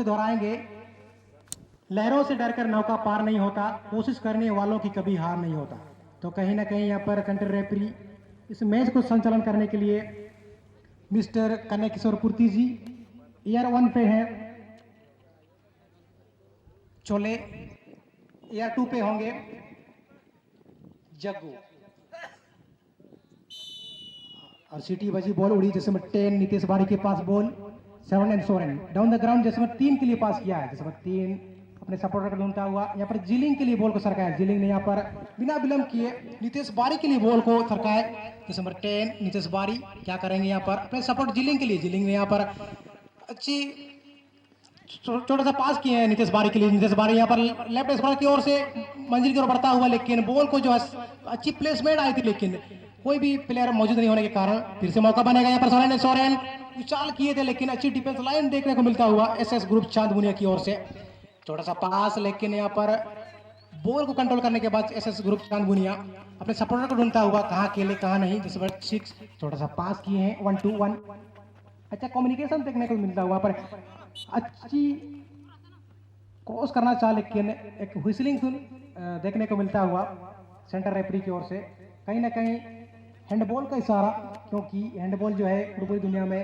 दोहराएंगे। लहरों से डरकर नौका पार नहीं होता, कोशिश करने वालों की कभी हार नहीं होता। तो कहीं ना कहीं यहाँ पर सेंटर रेफरी इस मैच को संचालन करने के लिए मिस्टर कन्या किशोर पूर्ति जी एयर 1 पे हैं, चोले एयर 2 पे होंगे जग्गू, और सिटी बजी बॉल उड़ी जैसे 10 नीतीश बारी के पास ball 7 and Soren down the ground जैसे 3 के लिए पास किया है, जैसे 3 अपने सपोर्टर को ढूंढता हुआ यहाँ पर जिलिंग के लिए बॉल को सरकाया। जिलिंग ने यहाँ पर बिना विलंब किए नीतीश बारी के लिए बॉल को सरकाया। जैसे 10 नीतीश बारी क्या करेंगे यहाँ पर अपने सपोर्ट जिलिंग के लिए। जिलिंग ने यहाँ पर अच्छी छोटा सा पास किए हैं नीतीश बारी के लिए। नीतीश बारी यहाँ पर लेफ्ट स्क्वायर की ओर से मंजिल की ओर बढ़ता हुआ, लेकिन बॉल को जो है अच्छी प्लेसमेंट आई थी, लेकिन कोई भी प्लेयर मौजूद नहीं होने के कारण फिर से मौका बनेगा। यहाँ पर सोरेन उछाल किए थे, लेकिन अच्छी डिफेंस लाइन देखने को मिलता हुआ एसएस ग्रुप चांदमुनिया की ओर से छोटा सा पास, लेकिन यहाँ पर बॉल को कंट्रोल करने के बाद एसएस ग्रुप चांदमुनिया अपने सपोर्टर को ढूंढता हुआ कहाँ खेले कहाँ नहीं। जैसे 6 छोटा सा पास किए हैं 1-2-1, अच्छा कम्युनिकेशन देखने को मिलता हुआ पर अच्छी क्रॉस करना चाह, लेकिन एक व्हिसलिंग देखने को मिलता हुआ सेंटर रेफरी की ओर से। कहीं ना कहीं हैंडबॉल का इशारा, क्योंकि हैंडबॉल जो है पूरी दुनिया में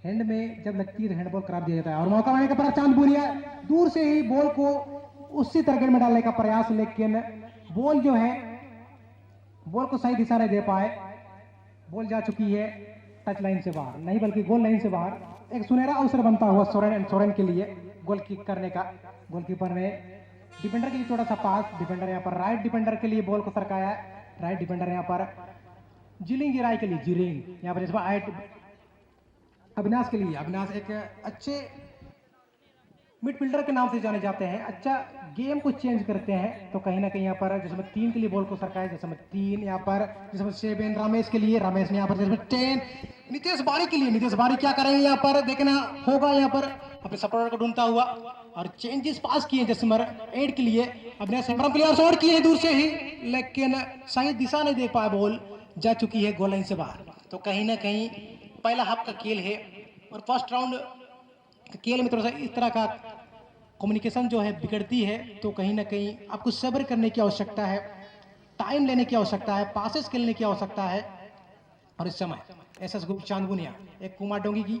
हैंड में जब लगती है तो हैंडबॉल करार दिया जाता है। और मौका मिलने पर चांदमुनिया दूर से ही बॉल को उसी टारगेट में डालने का प्रयास, लेकिन बॉल जो है बॉल को सही दिशा नहीं दे पाए। बॉल जा चुकी है टच लाइन से बाहर, नहीं बल्कि गोल लाइन से बाहर। एक सुनहरा अवसर बनता हुआ सोरेन के लिए गोल किक करने का। गोलकीपर ने डिफेंडर के लिए छोटा सा पास, डिफेंडर यहाँ पर राइट डिफेंडर के लिए बॉल को सरकाया। राइट डिफेंडर यहाँ पर जिलिंग गिराई के लिए जिलिंग यहाँ पर अविनाश के लिए। अविनाश एक अच्छे मिडफील्डर के नाम से जाने जाते हैं, अच्छा गेम को चेंज करते हैं। तो कहीं ना कहीं यहाँ पर जिसमें 3 के लिए बॉल को सरकाया, जिसमें 3 यहाँ पर जिसमें 7 रमेश के लिए। रमेश ने यहाँ पर जिसमें 10 नीतीश बारी के लिए। नीतीश बारी क्या करेंगे यहाँ पर देखना होगा, यहाँ पर अपने सपोर्टर को ढूंढता हुआ और चेंजेस पास किए जिसमें 8 के लिए अपने संग्राम के लिए और शॉट किए दूर से ही, लेकिन सही दिशा नहीं दे पाया, बॉल जा चुकी है गोल लाइन से बाहर। तो कहीं ना कहीं पहला हाफ का खेल है और फर्स्ट राउंड खेल में थोड़ा सा इस तरह का कम्युनिकेशन जो है बिगड़ती है। तो कहीं ना कहीं आपको सब्र करने की आवश्यकता है, टाइम लेने की आवश्यकता है, पासेस खेलने की आवश्यकता है। और इस समय एसएस ग्रुप चांदमुनिया एक कुमार डोंगी की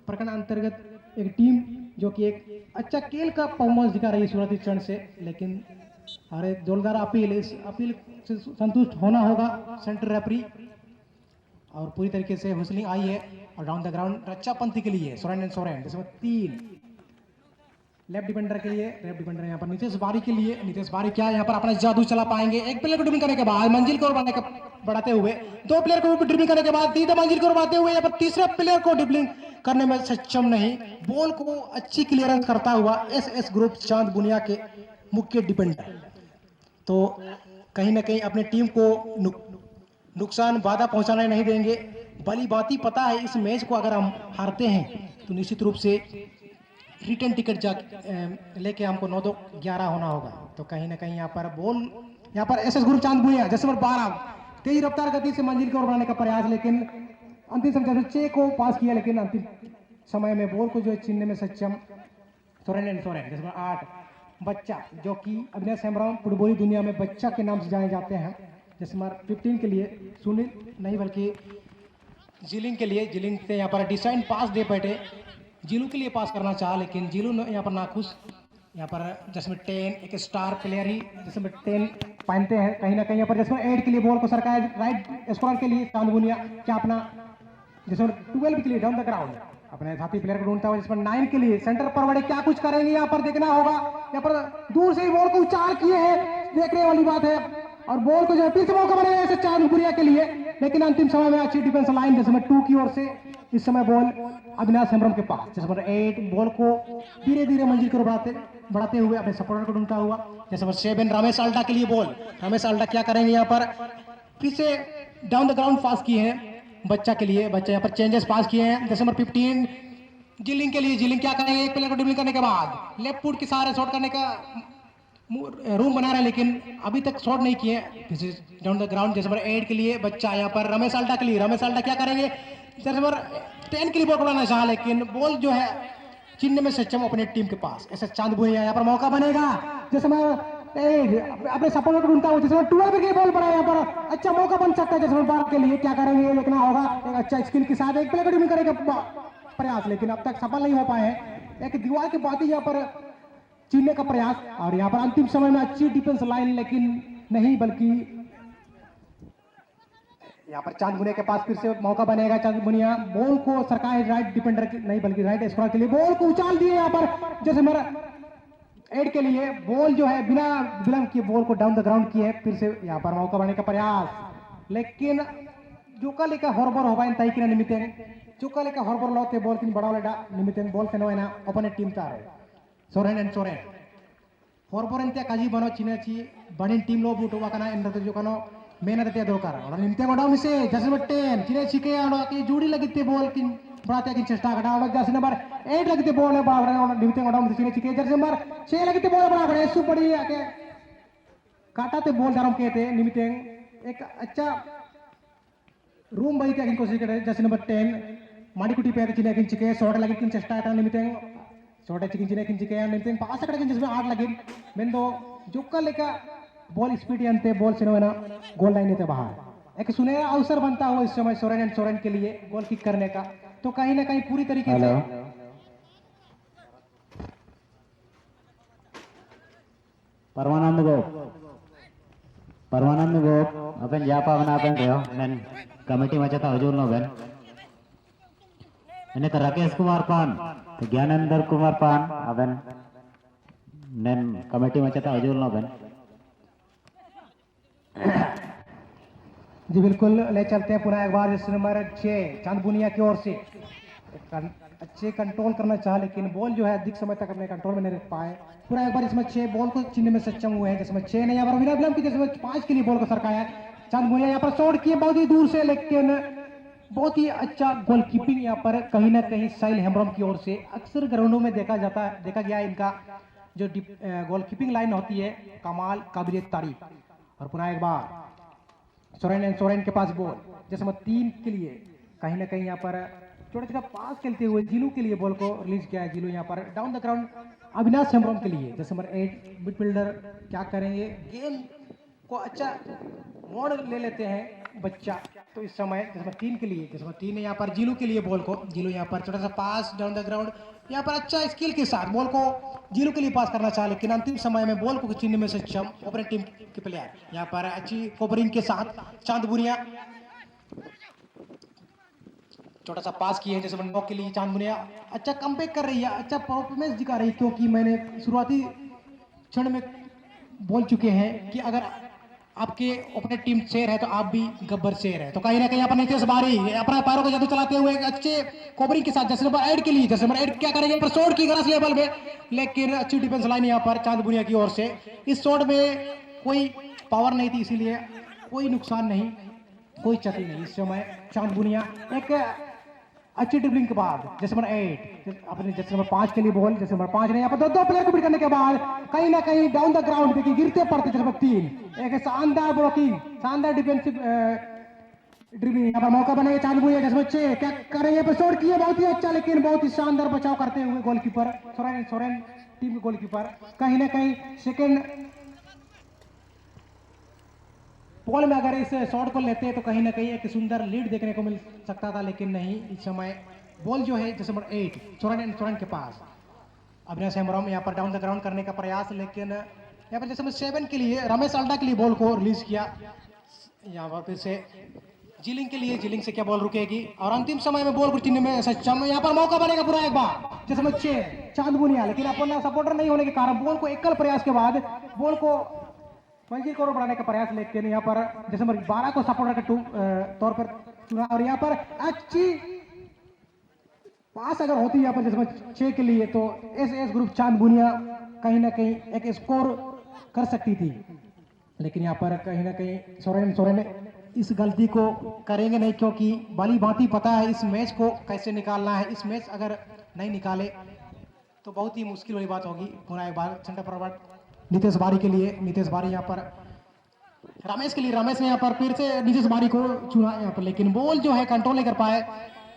प्रखंड अंतर्गत एक टीम जो कि एक अच्छा खेल का परफॉर्मेंस दिखा रही है सूरती चरण से, लेकिन हमारे जोरदार अपील, इस अपील से संतुष्ट होना होगा सेंटर रेफरी। और पूरी तरीके से हुसलिंग आई है और डाउन द ग्राउंड रक्षापंथी के लिए सोरेन जिसमें 3 लेफ्ट डिफेंडर के लिए। लेफ्ट डिफेंडर यहाँ पर नीतीश बारी के लिए। नीतीश बारी क्या यहाँ पर अपना जादू चला पाएंगे? एक प्लेयर को ड्रिबलिंग करने के बाद मंजिल को बढ़ाते हुए, 2 प्लेयर को ड्रिबलिंग करने के बाद सीधा मंजिल को बढ़ाते हुए यहाँ पर तीसरे प्लेयर को ड्रिबलिंग करने में सक्षम नहीं। बॉल को अच्छी क्लियरेंस करता हुआ एसएस ग्रुप चांदमुनिया के मुख्य डिफेंडर तो कहीं ना कहीं अपने टीम को नुकसान बाधा पहुंचाने नहीं देंगे। भली बात ही पता है इस मैच को अगर हम हारते हैं तो निश्चित रूप से रिटर्न टिकट लेके हमको 9-11 होना होगा। तो कहीं ना कहीं यहाँ पर बॉल यहाँ पर एसएस ग्रुप चांदमुनिया जैसे 12 तेज रफ्तार गति से मंजिल की ओर बढ़ाने का प्रयास, लेकिन अंतिम समय 6 को पास किया, लेकिन अंतिम समय में बॉल को जो छीनने में सक्षम सोरेन जैसे 8 बच्चा जो कि अविनाश हेम्ब्रम फुटबॉली दुनिया में बच्चा के नाम से जाने जाते हैं। जैसे 15 के लिए सुनील नहीं बल्कि जिलिंग के लिए। जिलिंग से यहाँ पर डिसाइन पास दे बैठे, जिलू के लिए पास करना चाहा, लेकिन जिलू यहाँ पर नाखुश। यहाँ पर जिसमें 10 एक स्टार प्लेयर ही जिसमें 10 पहनते हैं। कहीं ना कहीं यहाँ पर जिसमें 8 के लिए बॉल को सरकाया राइट स्कोर के लिए चांदमुनिया क्या अपना जिसमें 12 के लिए डाउन द ग्राउंड अपने साथी प्लेयर को ढूंढता हुआ, जिसमें 9 के लिए सेंटर पर बड़े क्या कुछ करेंगे यहाँ पर देखना होगा। यहाँ पर दूर से ही बॉल को उचार किए हैं, देखने वाली बात है। और बॉल को जो है फिर से मौका बनेगा ऐसे चांदमुनिया के लिए, लेकिन अंतिम समय में अच्छी डिफेंस लाइन जिसमें 2 की ओर से इस समय बॉल अविनाश हेम्ब्रम के पास, जिसमें 8 बॉल को धीरे धीरे मंजिल को बढ़ाते हुए अपने सपोर्टर को ढूंढता हुआ। जैसे 7 रमेश अल्टा के लिए बॉल। रमेश अल्टा क्या करेंगे यहाँ पर फिर से डाउन द ग्राउंड पास किए हैं बच्चा के लिए। बच्चा यहाँ पर चेंजेस पास किए हैं। जैसे 15 जिलिंग के लिए। जिलिंग क्या करेंगे एक प्लेयर को ड्रिबलिंग करने के बाद लेफ्ट फुट के सहारे शॉट करने का रूम बना रहे हैं, लेकिन अभी तक शॉट नहीं किए। डाउन द ग्राउंड जैसे 8 के लिए बच्चा यहाँ पर रमेश अल्टा के लिए। रमेश अल्टा क्या करेंगे जैसे 10 के लिए बॉल उड़ाना चाहा, लेकिन बॉल जो है चिन्ह में सक्षम अपने टीम के पास। ऐसा चांद बुनिया यहाँ पर मौका बनेगा, जैसे मैं अपने सपोर्टर ढूंढता हूँ, जैसे 12 की बॉल पड़ा है यहाँ पर, अच्छा मौका बन सकता है जैसे बार के लिए। क्या करेंगे ये देखना होगा, एक अच्छा स्किल के साथ एक प्ले कटिंग करेगा प्रयास, लेकिन अब तक सफल नहीं हो पाए हैं। एक दीवार के बाद ही यहाँ पर छीनने का प्रयास, और यहाँ पर अंतिम समय में अच्छी डिफेंस लाइन, लेकिन नहीं, बल्कि यहाँ पर चांद बुनिया के पास फिर से मौका बनेगा। चांद बुनिया बॉल को सरकाए राइट डिफेंडर नहीं बल्कि राइट स्कोर के लिए, बॉल को उछाल दिए यहाँ पर जैसे मेरा एड के लिए। बॉल जो है बिना विलंब किए बॉल को डाउन द ग्राउंड किए, फिर से यहाँ पर मौका बनने का प्रयास, लेकिन जोकालिका हॉर्बर होबाइन ताइकिना निमित्तें जोकालिका हॉर्बर लौटे बॉल किन बड़ा वाला निमित्तें बॉल तेनो ना अपने टीम तारे सोरेन एंड सोरेन हॉर्बर इंते काजी बनो चिनेची बनिन टीम लो बूटो वाकना इंद्र जो कनो मेन रहते दोकार और निमित्तें गोडाउ मिसे जैसे बट्टेन चिनेची के आनो की जूड़ी लगते बॉल किन बराते की चेष्टा कटा और जैसे नंबर 8 लगते बॉल है बड़ा और निमित्तें गोडाउ मिसे चिनेची के जैसे नंबर 6 लगते बॉल बड़ा बड़ा सु बड़ी आके काटाते बॉल दारम कहते निमित्तें एक अच्छा रूम बाई त्यागिन कोशिश करे जैसे नंबर 10 माड़ीकुटी पे चिने किंचिके सोड लगी किन चेष्टा आता निमित्तें सोडे चिकिन चिने किंचिके निमित्तें पास अकड़ जिसमें 8 लगी मेंदो जोक्का लेका बॉल स्पीड अंते बॉल सिनोना गोल लाइन से बाहर। एक सुनहरा अवसर बनता हुआ इस समय सोरेन एंड सोरेन के लिए गोल किक करने का, तो कहीं ना कहीं पूरी तरीके से परमानंद गो अपन जापा बना अपन रहो नन कमेटी में चता हजूर नो बन इन्हें तो राकेश कुमार पान तो ज्ञानेंद्र कुमार पान अपन नन कमेटी में चता हजूर नो बन। जी बिल्कुल, ले चलते हैं पुनः एक बार जिस नंबर 6 चांद बुनिया की ओर से अच्छे कंट्रोल करना चाहा, लेकिन बॉल जो है अधिक समय तक अपने कंट्रोल में नहीं रख पाए। पूरा एक बार इसमें 6 बॉल को छीनने में सक्षम हुए हैं, जिसमें 6 ने यहाँ पर विना विलंब की जिसमें 5 के लिए बॉल को सरकाया। चांद बुनिया यहाँ पर शॉट किए बहुत ही दूर से, लेकिन बहुत ही अच्छा गोल कीपिंग यहाँ पर कहीं ना कहीं साहिल हेम्ब्रम की ओर से। अक्सर ग्राउंडों में देखा गया इनका जो गोल कीपिंग लाइन होती है कमाल काबिल तारीफ। और पुनः एक बार सोरेन के पास बॉल जिसमें 3 के लिए कहीं ना कहीं यहाँ पर छोटा छोटा पास खेलते हुए जीलू के लिए बॉल को रिलीज किया है। जीलू यहाँ पर down the ground Avinash Hembram के लिए जैसे नंबर 8 मिडफील्डर क्या करेंगे, गेम को अच्छा मोड़ ले लेते हैं बच्चा। तो इस समय जैसे 3 के लिए जैसे 3 यहाँ पर जीलू के लिए बॉल को जीलू यहाँ पर छोटा सा पास डाउन द ग्राउंड यहाँ पर अच्छा स्किल के साथ बॉल को जीलू के लिए पास करना चाहा, लेकिन अंतिम समय में बॉल को छीनने में सक्षम ओपनिंग टीम के प्लेयर यहाँ पर अच्छी कवरिंग के साथ चांद बुनिया छोटा सा पास किए जैसे 9 के लिए। चांद बुनिया अच्छा कमबैक कर रही है, अच्छा परफॉर्मेंस दिखा रही है, क्योंकि मैंने शुरुआती क्षण में बोल चुके हैं कि अगर आपके अपने टीम शेर है तो आप भी गब्बर शेर है। तो कहीं ना कहीं अपने नीतीश बारी अपना पैरों का जादू चलाते हुए एक अच्छे कवरिंग के साथ जैसे नंबर 8 के लिए जैसे नंबर 8 क्या करेंगे पर शॉट की ग्रास लेवल में, लेकिन अच्छी डिफेंस लाइन यहाँ पर चांद बुनिया की ओर से। इस शॉट में कोई पावर नहीं थी, इसीलिए कोई नुकसान नहीं, कोई क्षति नहीं। इस समय चांद बुनिया एक अच्छी ड्रिबलिंग के बाद जैसे नंबर 8 अपने जैसे नंबर 5 के लिए बॉल जैसे नंबर 5 ने यहाँ पर दो प्लेयर को बीट करने के बाद कहीं ना कहीं डाउन द ग्राउंड देखिए गिरते पड़ते जैसे नंबर 3 एक शानदार ब्लॉकिंग शानदार डिफेंसिव ड्रिबलिंग यहाँ पर मौका बनेगा चांद बुनिया जैसे 6 क्या करेंगे पर शॉट किए बहुत ही अच्छा, लेकिन बहुत ही शानदार बचाव करते हुए गोलकीपर सोरेन टीम के गोलकीपर कहीं ना कहीं सेकेंड बॉल में अगर इस शॉट को लेते हैं तो कहीं ना कहीं एक सुंदर लीड देखने को मिल सकता था, लेकिन नहीं। इस समय बॉल जो है जैसे नंबर 8 सोरेन के पास अविनाश हेम्ब्रम यहाँ पर डाउन द ग्राउंड करने का प्रयास, लेकिन यहाँ पर जैसे नंबर 7 के लिए रमेश अल्डा के लिए बॉल को रिलीज किया। यहाँ पर फिर से जिलिंग से क्या बॉल रुकेगी और अंतिम समय में बॉल को छीनने में सक्षम। यहाँ पर मौका बनेगा पूरा एक बार जैसे नंबर 6 चांद बुनिया, लेकिन अपना सपोर्टर नहीं होने के कारण बॉल को एकल प्रयास के बाद बॉल को मंजिल को बढ़ाने का प्रयास, लेकिन यहाँ पर जैसे नंबर 12 को सपोर्टर के तौर पर चुना और यहाँ पर अच्छी पास अगर होती यहाँ पर जैसे 6 के लिए तो एस ग्रुप चांद बुनिया कहीं ना कहीं एक स्कोर कर सकती थी, लेकिन यहाँ पर कहीं ना कहीं सोरेन इस गलती को करेंगे नहीं, क्योंकि भली भांति पता है इस मैच को कैसे निकालना है। इस मैच अगर नहीं निकाले तो बहुत ही मुश्किल वाली बात होगी। पुनः एक बार सेंटर फॉरवर्ड नीतीश बारी के लिए नीतीश बारी यहाँ पर रमेश के लिए रमेश ने यहाँ पर फिर से नीतीश बारी को चुना यहाँ पर, लेकिन बॉल जो है कंट्रोल नहीं कर पाए।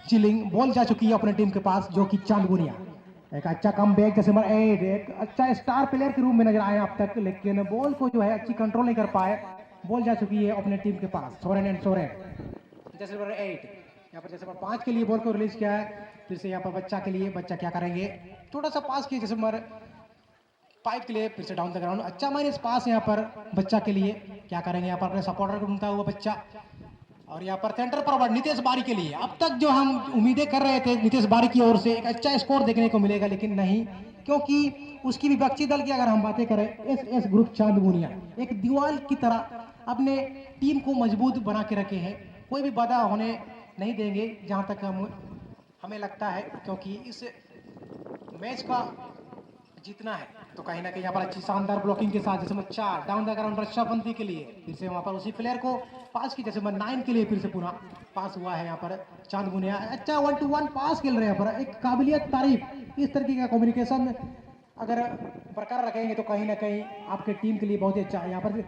चिलिंग बॉल जा चुकी है अपने टीम के पास जो कि चांद बुनिया एक अच्छा कम बैक जैसे नंबर 8 एक अच्छा स्टार प्लेयर के रूप में नजर आए अब तक, लेकिन बॉल को जो है अच्छी कंट्रोल नहीं कर पाए। बॉल जा चुकी है अपने टीम के पास, सोरेन एंड सोरेन। जैसे नंबर 8 यहाँ पर जैसे नंबर 5 के लिए बॉल को रिलीज किया है। फिर से यहाँ पर बच्चा के लिए, बच्चा क्या करेंगे, थोड़ा सा पास किया जैसे नंबर 5 के लिए। फिर से डाउन द ग्राउंड, अच्छा माइनस पास यहाँ पर बच्चा के लिए। क्या करेंगे यहाँ पर अपने सपोर्टर को ढूंढता हुआ बच्चा। और यहाँ पर सेंटर फॉरवर्ड नितेश बारी के लिए। अब तक जो हम उम्मीदें कर रहे थे नितेश बारी की ओर से एक अच्छा स्कोर देखने को मिलेगा, लेकिन नहीं, क्योंकि उसकी विपक्षी दल की अगर हम बातें करें, एस ग्रुप चांदमुनिया एक दीवार की तरह अपने टीम को मजबूत बना के रखे हैं। कोई भी बाधा होने नहीं देंगे जहां तक हमें लगता है, क्योंकि इस मैच का जीतना है। तो कहीं ना कहीं यहाँ पर अच्छी शानदार ब्लॉकिंग के साथ जैसे 4 डाउन द ग्राउंड रक्षाबंदी के लिए। फिर से वहां पर उसी प्लेयर को पास की जैसे 9 के लिए। फिर से पुनः पास हुआ है यहाँ पर चांदमुनिया। अच्छा 1-2-1 पास खेल रहे हैं यहाँ पर, एक काबिलियत तारीफ। इस तरीके का कम्युनिकेशन अगर बरकरार रखेंगे तो कहीं ना कहीं आपके टीम के लिए बहुत ही अच्छा है। यहाँ पर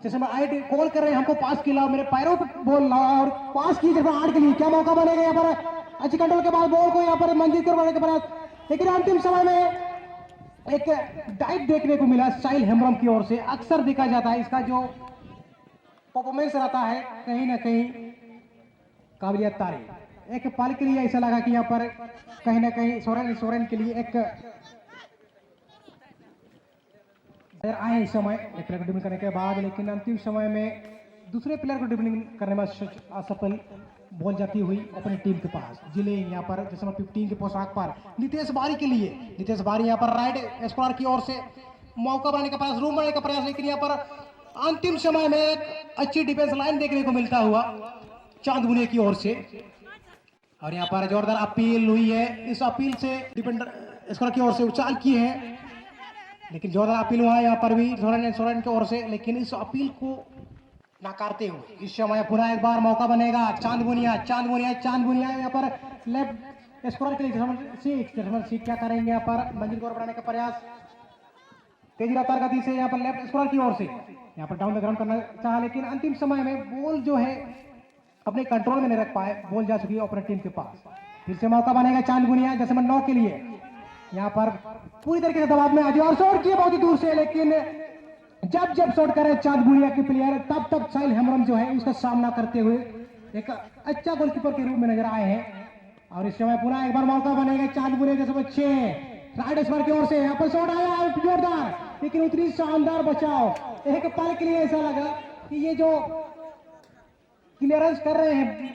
जैसे मैं 8 कॉल कर रहे हैं, हमको पास खिलाओ, मेरे पैरों पर बॉल लाओ और पास की जैसे 8 के लिए। क्या मौका बनेगा यहाँ पर, अच्छी कंट्रोल के बाद बॉल को यहाँ पर मंजिल करवाने के बाद, लेकिन अंतिम समय में एक डाइव देखने को मिला साहिल हेम्ब्रम की ओर से। अक्सर देखा जाता है इसका जो परफॉर्मेंस रहता है कहीं ना कहीं काबिलियत तारीफ। एक पल के लिए ऐसा लगा कि यहाँ पर कहीं ना कहीं सोरेन के लिए एक आए इस समय एक प्लेयर को ड्रिबलिंग करने के बाद, लेकिन अंतिम समय में दूसरे प्लेयर को ड्रिबलिंग करने में असफल। बॉल जाती हुई अपनी टीम के पास। जिलेंग यहाँ पर जैसे 15 के पोशाक पर नितेश बारी के लिए। नितेश बारी यहाँ पर राइट स्कोर की ओर से मौका बनाने का प्रयास, रूम बनाने का प्रयास, लेकिन यहाँ पर अंतिम समय में एक अच्छी डिफेंस लाइन देखने को मिलता हुआ चांदमुनिया की ओर से। और यहाँ पर जोरदार अपील हुई है। इस अपील से डिफेंडर स्कोर की ओर से उछाल किए हैं, लेकिन जोरदार अपील हुआ है यहाँ पर भी सोरेन की ओर से, लेकिन इस अपील को नकारते हुए इस समय पुनः एक बार मौका बनेगा। चांदमुनिया यहाँ पर लेफ्ट स्कोर के लिए 6 क्या करेंगे यहाँ पर मंजिल को बढ़ाने का प्रयास, तेजी रफ्तार गति से यहाँ पर लेफ्ट स्कोर की ओर से यहाँ पर डाउन द ग्राउंड करना चाहा, लेकिन अंतिम समय में बॉल जो है अपने कंट्रोल में नहीं रख पाए। बॉल जा चुकी है अपने टीम के पास। फिर से मौका बनेगा चांदमुनिया जैसे 9 के लिए। यहाँ पर पूरी तरीके से दबाव में आ जाए और शॉट किए बहुत ही दूर से, लेकिन जब शॉट करे चांदमुनिया के प्लेयर, तब साहिल हेम्ब्रम जो है उसका सामना करते हुए एक अच्छा गोलकीपर के रूप में नजर आए हैं। और इस समय पुनः एक बार मौका बनेगा चांदमुनिया जैसे 6 राइट स्कोर की ओर से। यहाँ पर शॉट आया जोरदार, लेकिन उतनी शानदार बचाव। एक पल के लिए ऐसा लगा कि ये जो क्लियरेंस कर रहे हैं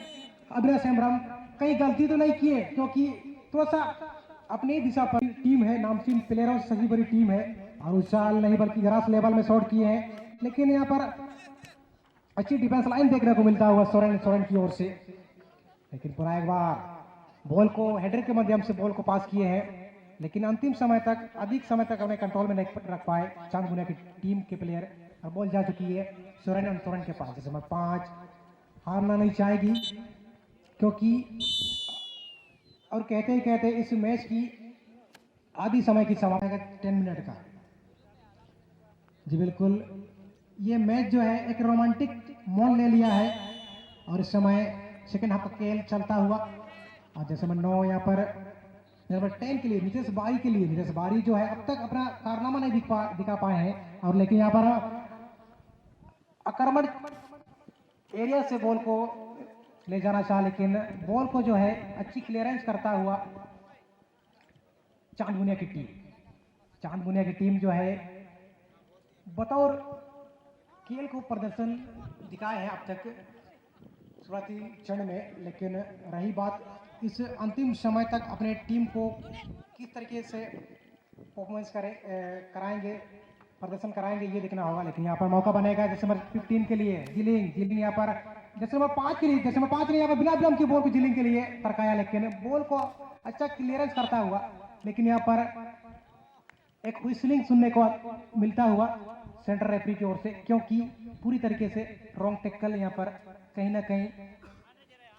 अविनाश हेम्ब्रम कहीं गलती तो नहीं किए, क्योंकि थोड़ा सा अपनी दिशा पर टीम है, नामचीन प्लेयरों से सजी बड़ी टीम है और उस साल नहीं बल्कि ग्रास लेवल में शॉट किए हैं। लेकिन यहाँ पर अच्छी डिफेंस लाइन देखने को मिलता हुआ सोरेन की ओर से, लेकिन पूरा एक बार बॉल को हेडर के माध्यम से बॉल को पास किए हैं, लेकिन अंतिम समय तक अधिक समय तक अपने कंट्रोल में नहीं रख पाए चांदमुनिया की टीम के प्लेयर। और बॉल जा चुकी है सोरेन के पास जैसे 5 हारना नहीं चाहेगी, क्योंकि और कहते इस मैच की आधी समय की समाप्ति 10 मिनट का। जी बिल्कुल, ये मैच जो है एक रोमांटिक मोड़ ले लिया है और इस समय सेकंड हाफ का खेल चलता हुआ। और जैसे 9 यहाँ पर नंबर 10 के लिए नितेश बारी के लिए। नितेश बारी जो है अब तक अपना कारनामा नहीं दिखा पाए हैं, और लेकिन यहाँ पर आक्रमण एरिया से बॉल को ले जाना चाहा, लेकिन बॉल को जो है अच्छी क्लियरेंस करता हुआ चांदमुनिया की टीम जो है बतौर खेल को प्रदर्शन दिखाए हैं अब तक शुरुआती क्षण में, लेकिन रही बात इस अंतिम समय तक अपने टीम को किस तरीके से परफॉर्मेंस कराएंगे, प्रदर्शन कराएंगे, ये देखना होगा। लेकिन यहाँ पर मौका बनेगा जैसे नंबर 15 के लिए जिलिंग यहाँ पर जैसे नंबर 5 के लिए यहाँ पर बिना विलंब की बॉल को जिलिंग के लिए तरकाया, लेकिन बॉल को अच्छा क्लियरेंस करता हुआ, लेकिन यहाँ पर एक व्हिस्लिंग सुनने को मिलता हुआ सेंटर रेफरी की ओर से, क्योंकि पूरी तरीके से रॉन्ग टैकल यहाँ पर कहीं ना कहीं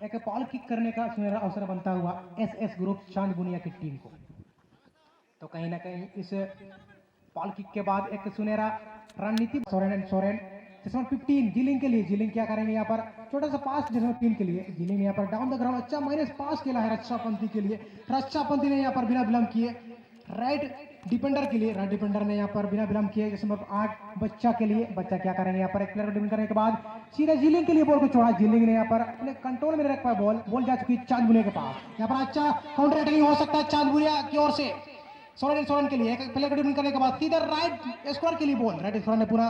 एक बॉल किक करने का सुनहरा अवसर बनता हुआ एस ग्रुप चांदमुनिया की टीम को। तो कहीं ना कहीं इस बॉल किक के बाद एक सुनहरा रणनीति सोरेन जिसमें 15 जिलिंग के लिए। जिलिंग क्या करेंगे यहाँ पर छोटा सा पास जिसमें 3 के लिए। जिलिंग यहाँ पर डाउन द ग्राउंड अच्छा माइनस पास खेला है रक्षापंथी के लिए। रक्षापंथी ने यहाँ पर बिना विलंब किए राइट डिफेंडर के लिए, राइट डिफेंडर ने यहाँ पर बिना विलंब किए जैसे 8 बच्चा के लिए, बच्चा क्या करेंगे यहाँ पर एक प्लेयर को डिफेंड करने के बाद सीधा जिलिंग के लिए बॉल को छोड़ा। जिलिंग ने यहाँ पर अपने कंट्रोल में रख पाया, बॉल जा चुकी है चांद बुनिया के पास। यहाँ पर अच्छा काउंटर अटैकिंग हो सकता है चांद बुनिया की ओर से सोरेन के लिए, एक प्लेयर को डिफेंड करने के बाद सीधा राइट स्क्वायर के लिए बॉल, राइट स्क्वायर ने पूरा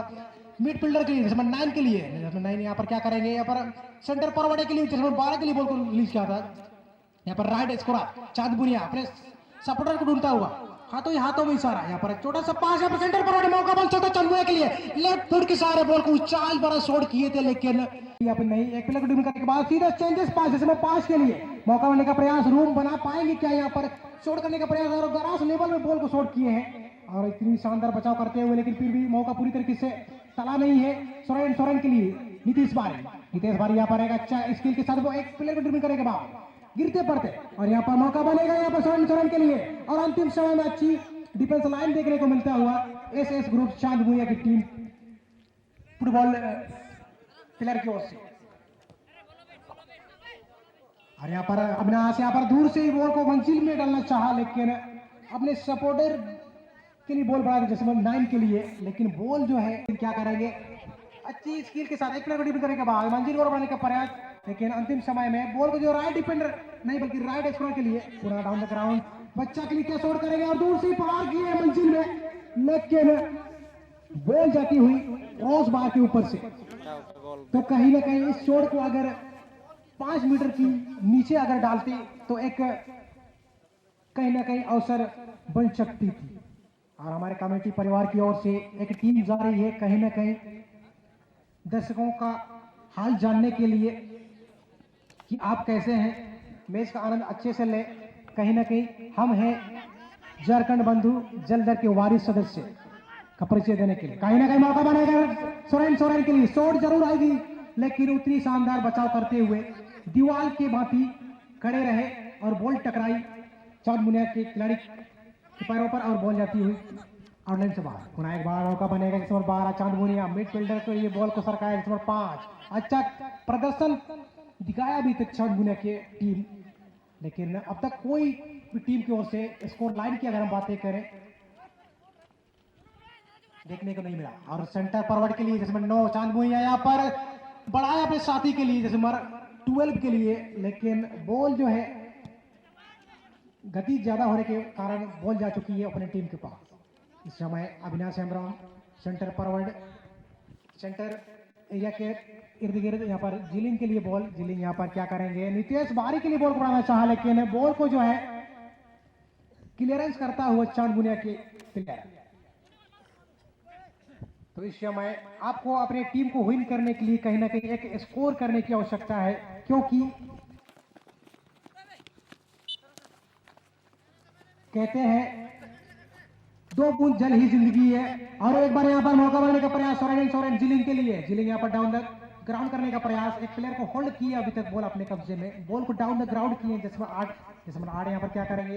मिड फील्डर के लिए जैसे 9 के लिए, जैसे 9 यहाँ पर क्या करेंगे यहाँ पर सेंटर फॉरवर्ड के लिए जैसे 12 के लिए बॉल को रिलीज किया था। यहाँ पर राइट स्कोर चांद बुनिया अपने सपोर्टर को ढूंढता हुआ हाथों में इशारा, यहाँ पर एक छोटा सा पास, यहाँ पर सेंटर फॉरवर्ड मौका बन सकता है चांद बुनिया के लिए, लेफ्ट फुट के सहारे बॉल को उछाल बड़ा शॉट किए थे लेकिन यहाँ पर नहीं। एक प्लेयर को डिफेंड करने के बाद सीधा चेंजेस पास जैसे पास के लिए मौका मिलने का प्रयास, रूम बना पाएंगे क्या यहाँ पर शॉट करने का प्रयास, और ग्रास लेवल में बॉल को शॉट किए हैं और इतनी शानदार बचाव करते हुए, लेकिन फिर भी मौका पूरी तरीके से टला नहीं है सोरेन के लिए। नीतीश बारी यहाँ पर एक अच्छा स्किल के साथ वो एक प्लेयर को ड्रिबल करने के बाद गिरते पड़ते और यहाँ पर मौका बनेगा यहाँ पर सोरेन के लिए, और अंतिम समय में अच्छी डिफेंस लाइन देखने को मिलता हुआ एसएस ग्रुप चांद भूया की टीम फुटबॉल प्लेयर की ओर से। और यहाँ पर अविनाश यहाँ पर दूर से ही बॉल को मंजिल में डालना चाहा, लेकिन अपने सपोर्टर के लिए बॉल बढ़ा जैसे 9 के लिए, लेकिन बॉल जो है क्या करेंगे अच्छी स्किल के साथ एक प्लेयर को डिफेंड करने के बाद मंजिल और बनाने का प्रयास, लेकिन अंतिम समय में बॉल को जो राइट डिफेंडर नहीं बल्कि राइट स्कोर के लिए पूरा डाउन द ग्राउंड बच्चा के लिए क्या शॉट करेंगे और दूर से पार किए मंजिल में, लेकिन बॉल जाती हुई क्रॉस बार के ऊपर से। तो कहीं ना कहीं इस शॉट को अगर 5 मीटर की नीचे अगर डालते तो एक कहीं ना कहीं अवसर बन सकती थी। और हमारे कमेटी परिवार की ओर से एक टीम जा रही है कहीं ना कहीं दर्शकों का हाल जानने के लिए कि आप कैसे हैं, मैच का आनंद अच्छे से ले। कहीं ना कहीं हम हैं झारखंड बंधु जलदर के वारिस सदस्य का परिचय देने के लिए। कहीं ना कहीं मौका बनेगा सोरेन के लिए, शॉट जरूर आएगी लेकिन उतनी शानदार बचाव करते हुए दीवार के भांति खड़े रहे और बॉल टकराई चांद मुनिया के खिलाड़ी के पैरों पर और बॉल जाती हुई आउटलाइन से बाहर। पुनः एक बार मौका बनेगा जिस नंबर 12 चांद मुनिया मिड फील्डर को ये बॉल को सरकाया जिस नंबर 5 अच्छा प्रदर्शन दिखाया भी चांद मुनिया की टीम, लेकिन अब तक कोई भी टीम की ओर से स्कोर लाइन की अगर हम बातें करें देखने को नहीं मिला। और सेंटर फॉरवर्ड के लिए जिसमें 9 चांद मुनिया यहाँ पर बढ़ाया अपने साथी के लिए जैसे 12 के लिए, लेकिन बॉल जो है गति ज्यादा होने के कारण बॉल जा चुकी है अपने टीम के पास। इस समय Avinash Hembram centre forward centre area के इर्द गिर्द यहाँ पर जिलिंग के लिए बॉल, जिलिंग यहाँ पर क्या करेंगे नितेश बारी के लिए बॉल बढ़ाना चाहा, लेकिन बॉल को जो है क्लियरेंस करता हुआ चांद बुनिया के प्लेयर। तो इस समय आपको अपने टीम को विन करने के लिए कहीं ना कहीं एक स्कोर करने की आवश्यकता है, क्योंकि कहते हैं 2 बूंद जल ही जिंदगी है। और एक बार यहाँ पर मौका बनाने का प्रयास सोरेन जिलिंग के लिए, जिलिंग यहाँ पर डाउन द ग्राउंड करने का प्रयास, एक प्लेयर को होल्ड किया अभी तक बॉल अपने कब्जे में, बॉल को डाउन द ग्राउंड किए जिसमें 8 यहाँ पर क्या करेंगे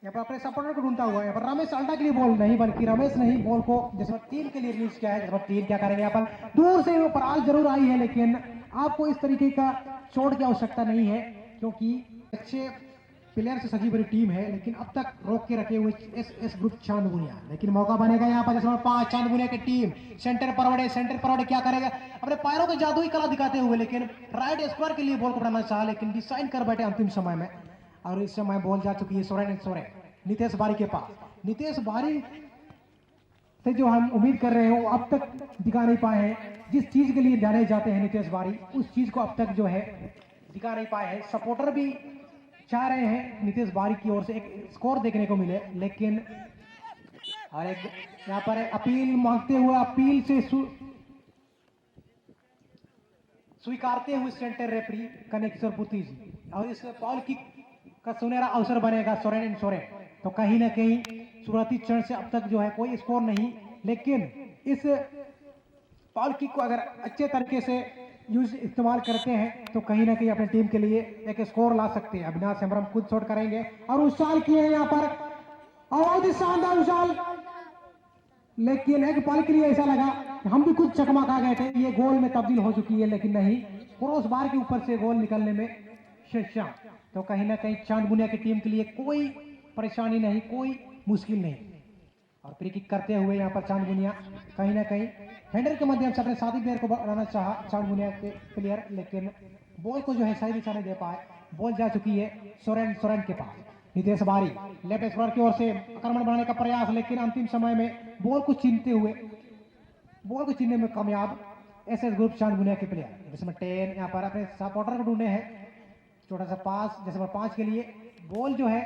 यहाँ पर अपने सपोर्टर को ढूंढता हुआ यहाँ पर रमेश अल्टा के लिए बॉल नहीं बल्कि रमेश नहीं बॉल को जिसमें 3 के लिए रिलीज किया है, जिसमें 3 क्या करेंगे यहाँ पर दूर से वो पराल जरूर आई है, लेकिन आपको इस तरीके का चोट की आवश्यकता नहीं है क्योंकि अच्छे प्लेयर से सजी बड़ी टीम है, लेकिन अब तक रोक के रखे हुए एस ग्रुप चांद बुनिया। लेकिन मौका बनेगा यहाँ पर जैसे 5 चांद बुनिया की टीम सेंटर फॉरवर्ड क्या करेगा अपने पैरों के जादुई कला दिखाते हुए, लेकिन राइट स्क्वायर के लिए बॉल को बढ़ाना चाहा लेकिन डिसाइन कर बैठे अंतिम समय में। और इस समय बॉल जा चुकी है सोरेन नितेश बारी के पास। नितेश बारी से जो हम उम्मीद कर रहे हो अब तक दिखा नहीं पाए हैं, जिस चीज के लिए जाने जाते हैं नितेश बारी उस चीज को अब तक जो है दिखा नहीं पाए हैं। सपोर्टर भी चाह रहे हैं नितेश बारी की ओर से एक स्कोर देखने को मिले, लेकिन और एक यहाँ पर अपील मांगते हुए अपील से स्वीकारते हुए सेंटर रेफरी कनेक्शन पुती जी, और इस बॉल किक का सुनहरा अवसर बनेगा सोरेन। तो कहीं ना कहीं शुरुआती चरण से अब तक जो है कोई स्कोर नहीं, लेकिन इस बॉल किक को अगर अच्छे तरीके से इस्तेमाल करते हैं तो कहीं ना कहीं अपने टीम के लिए एक स्कोर ला सकते हैं। अविनाश हेमब्रम खुद शॉट करेंगे और उछाल किए हैं यहाँ पर बहुत ही शानदार उछाल, लेकिन एक पल के लिए ऐसा लगा हम भी कुछ चकमा खा गए थे, ये गोल में तब्दील हो चुकी है, लेकिन नहीं, क्रॉस बार के ऊपर से गोल निकलने में सक्षम। तो कहीं ना कहीं चांद बुनिया की टीम के लिए कोई परेशानी नहीं, कोई मुश्किल नहीं। और फ्री किक करते हुए यहाँ पर चांद बुनिया कहीं ना कहीं हैंडल के माध्यम से अपने साथी प्लेयर को बनाना चाहा चांद बुनिया के प्लेयर, लेकिन बॉल को जो है सही दिशा नहीं दे पाए। बॉल जा चुकी है सोरेन के पास। नितेश बारी लेफ्ट स्क्वायर की ओर से आक्रमण बनाने का प्रयास, लेकिन अंतिम समय में बॉल को छीनने में कामयाब एसएस ग्रुप चांद बुनिया के प्लेयर। जिसमें 10 यहाँ पर अपने सपोर्टर को ढूंढे हैं। छोटा सा पास जैसे 5 के लिए बॉल जो है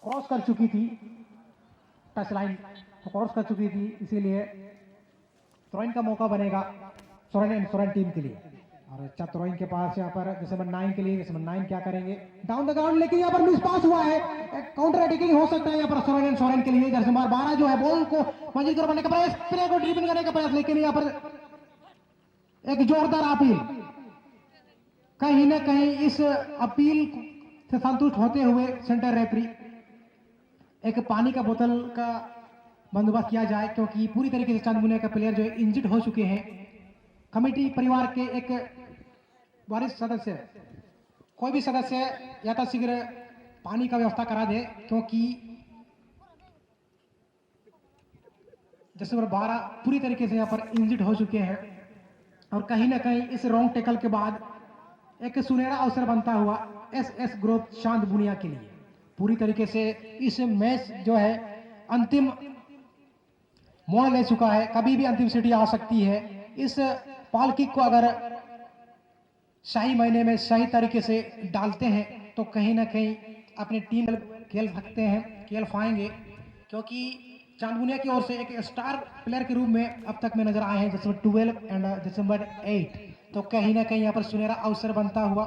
क्रॉस कर चुकी थी, टच लाइन को क्रॉस कर चुकी थी, इसीलिए थ्रोइन का मौका बनेगा सोरेन टीम के लिए। और अच्छा थ्रोइन के पास यहाँ पर जैसे 9 के लिए, जैसे 9 क्या करेंगे डाउन द ग्राउंड, लेकिन यहाँ पर मिस पास हुआ है। काउंटर अटैकिंग हो सकता है यहाँ पर सोरेन के लिए। जैसे नंबर 12 जो है बॉल को मंजिल कर बनाने का प्रयास, प्लेयर को ड्रिबलिंग करने का प्रयास, लेकिन यहाँ पर एक जोरदार अपील। कहीं ना कहीं इस अपील से संतुष्ट होते हुए सेंटर रेफरी एक पानी का बोतल का बंदोबस्त किया जाए, क्योंकि पूरी तरीके से चांद बुनिया का प्लेयर जो है इंजर्ड हो चुके हैं। कमेटी परिवार के एक वरिष्ठ सदस्य, कोई भी सदस्य यथाशीघ्र पानी का व्यवस्था करा दे, क्योंकि जैसे 12 पूरी तरीके से यहाँ पर इंजर्ड हो चुके हैं। और कहीं ना कहीं इस रॉन्ग टैकल के बाद एक सुनहरा अवसर बनता हुआ एसएस ग्रुप चांद बुनिया के लिए। पूरी तरीके से इस मैच जो है अंतिम मोड़ ले चुका है। कभी भी अंतिम सीढ़ी आ सकती है। इस बॉल किक को अगर सही महीने में सही तरीके से डालते हैं तो कहीं ना कहीं अपनी टीम खेल सकते हैं, खेल पाएंगे, क्योंकि चांद बुनिया की ओर से एक स्टार प्लेयर के रूप में अब तक में नजर आए हैं जैसे 12 एंड दिसंबर 8। तो कहीं ना कहीं यहाँ पर सुनहरा अवसर बनता हुआ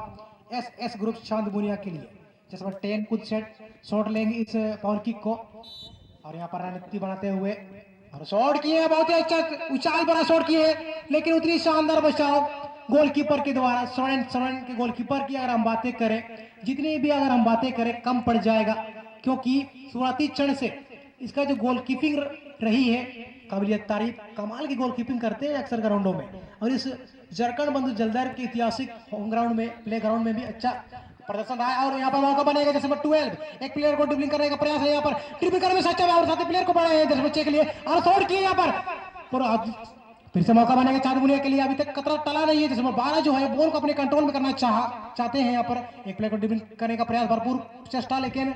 एसएस ग्रुप चांद बुनिया के लिए। जैसे 10 कुछ शॉट लेंगे इस बॉल किक को, और यहाँ पर रणनीति बनाते हुए और शॉट किए, बहुत ही अच्छा ऊंचाई बड़ा शॉट किए, लेकिन उतनी शानदार बचाव गोलकीपर के द्वारा। सोरेन के गोलकीपर की अगर हम बातें करें, जितनी भी अगर हम बातें करें कम पड़ जाएगा, क्योंकि शुरुआती क्षण से इसका जो गोलकीपिंग रही है काबिलियत तारीफ, कमाल की गोलकीपिंग करते हैं अक्सर ग्राउंडों में। और इस जरकन बंधु जलदार के ऐतिहासिक होम ग्राउंड में, प्ले ग्राउंड में भी अच्छा प्रदर्शन रहा है। और यहाँ पर मौका बनेगा जैसे 12 एक प्लेयर को ड्रिबलिंग करने का प्रयास है, यहाँ पर ड्रिबलिंग करने में सक्षम है और साथ ही प्लेयर को बढ़ाए हैं 10 बच्चे के लिए और शॉट किए यहाँ पर। फिर से मौका बनेगा चांद बुनिया के लिए। अभी तक कतरा टला नहीं है। जैसे 12 जो है बॉल को अपने कंट्रोल में करना चाहते हैं। यहाँ पर एक प्लेयर को ड्रिबलिंग करने का प्रयास, भरपूर चेष्टा, लेकिन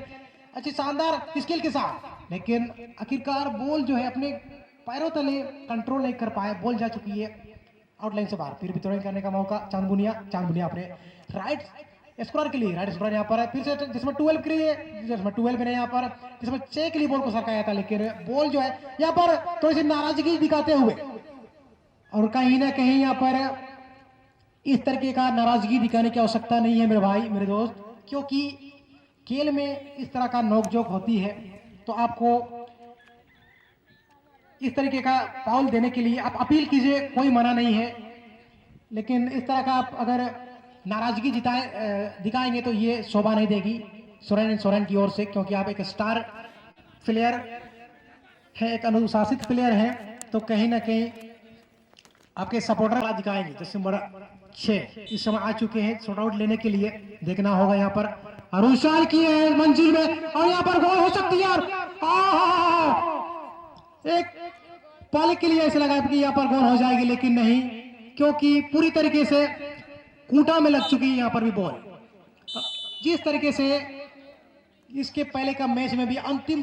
अच्छी शानदार स्किल के साथ, लेकिन आखिरकार बॉल जो है अपने पैरों तले कंट्रोल नहीं कर पाए। बॉल जा चुकी है आउटलाइन से बाहर। फिर भी थ्रोइंग करने का मौका चांद बुनिया अपने राइट स्कोर के लिए, राइट स्कोर यहाँ पर फिर से जिसमें 12 के लिए, जिसमें 12 में यहाँ पर जिसमें 6 के लिए बॉल को सरकाया था, लेकिन बॉल जो है यहाँ पर थोड़ी सी नाराजगी दिखाते हुए, और कहीं ना कहीं यहाँ पर इस तरीके का नाराजगी दिखाने की आवश्यकता नहीं है मेरे भाई, मेरे दोस्त, क्योंकि खेल में इस तरह का नोकझोंक होती है तो आपको इस तरीके का फाउल देने के लिए आप अपील कीजिए, कोई मना नहीं है। लेकिन इस तरह का आप अगर नाराजगी दिखाएंगे तो ये शोभा नहीं देगी सोरेन की ओर से, क्योंकि आप एक स्टार प्लेयर है, एक अनुशासित प्लेयर है, तो कहीं ना कहीं आपके सपोर्टर दिखाएंगे। जैसे नंबर 6 इस समय आ चुके हैं शॉट आउट लेने के लिए, देखना होगा यहाँ पर अरुशाल किए हैं मंजिल में और यहाँ पर गोल हो सकती है। और एक पल के लिए ऐसा लगा कि यहाँ पर गोल हो जाएगी, लेकिन नहीं, क्योंकि पूरी तरीके से कूटा में लग चुकी है यहाँ पर भी बॉल। जिस तरीके से इसके पहले का मैच में भी अंतिम